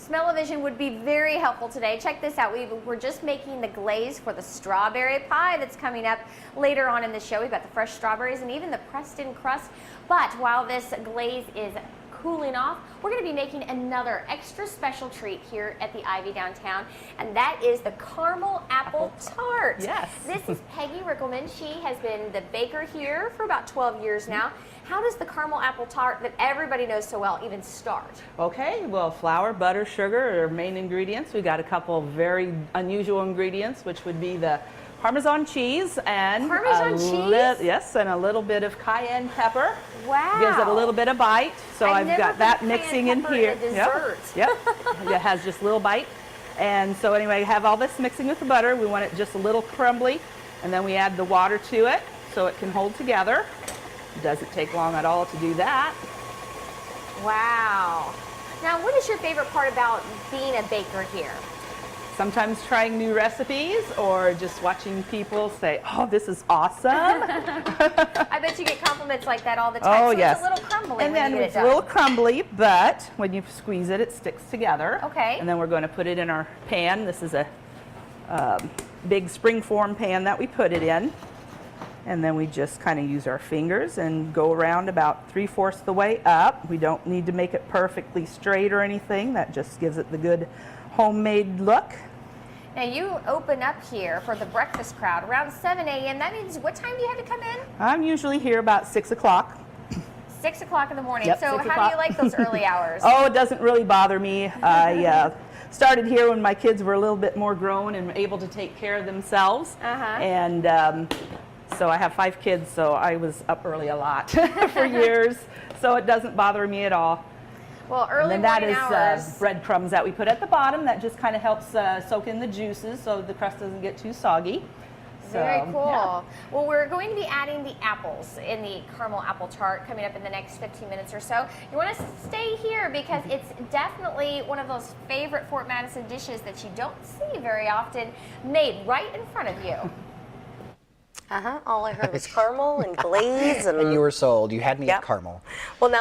Smell-o-vision would be very helpful today. Check this out. We're just making the glaze for the strawberry pie that's coming up later on in the show. We've got the fresh strawberries and even the pressed-in crust. But while this glaze is cooling off, we're going to be making another extra special treat here at the Ivy downtown, and that is the caramel apple tart. Yes. This is Peggy Rickelman. She has been the baker here for about 12 years now. How does the caramel apple tart that everybody knows so well even start? Okay, well, flour, butter, sugar are main ingredients. We got a couple of very unusual ingredients, which would be the Parmesan cheese and yes, and a little bit of cayenne pepper. Wow. Gives it a little bit of bite. So I've got that mixing in here. Yep. It has just a little bite. And so anyway, have all this mixing with the butter. We want it just a little crumbly, and then we add the water to it so it can hold together. It doesn't take long at all to do that. Wow. Now, what is your favorite part about being a baker here? Sometimes trying new recipes or just watching people say, oh, this is awesome. I bet you get compliments like that all the time. Oh, so yes. It's a little crumbly and when then you get it's it a done. little crumbly, but when you squeeze it, it sticks together. Okay. And then we're going to put it in our pan. This is a big springform pan that we put it in. And then we just kind of use our fingers and go around about 3/4 the way up. We don't need to make it perfectly straight or anything. That just gives it the good homemade look. Now, you open up here for the breakfast crowd around 7 a.m. That means what time do you have to come in? I'm usually here about 6 o'clock. 6 o'clock in the morning. Yep, so 6 how do you like those early hours? Oh, it doesn't really bother me. I started here when my kids were a little bit more grown and able to take care of themselves. And so I have 5 kids, so I was up early a lot for years. So it doesn't bother me at all. Well, early and then morning that hours. is breadcrumbs that we put at the bottom. That just kind of helps soak in the juices so the crust doesn't get too soggy. Very cool. Yeah. Well, we're going to be adding the apples in the caramel apple tart coming up in the next 15 minutes or so. You want to stay here because it's definitely one of those favorite Fort Madison dishes that you don't see very often, made right in front of you. All I heard was caramel and glaze. And you were sold. You had me at caramel. Well, now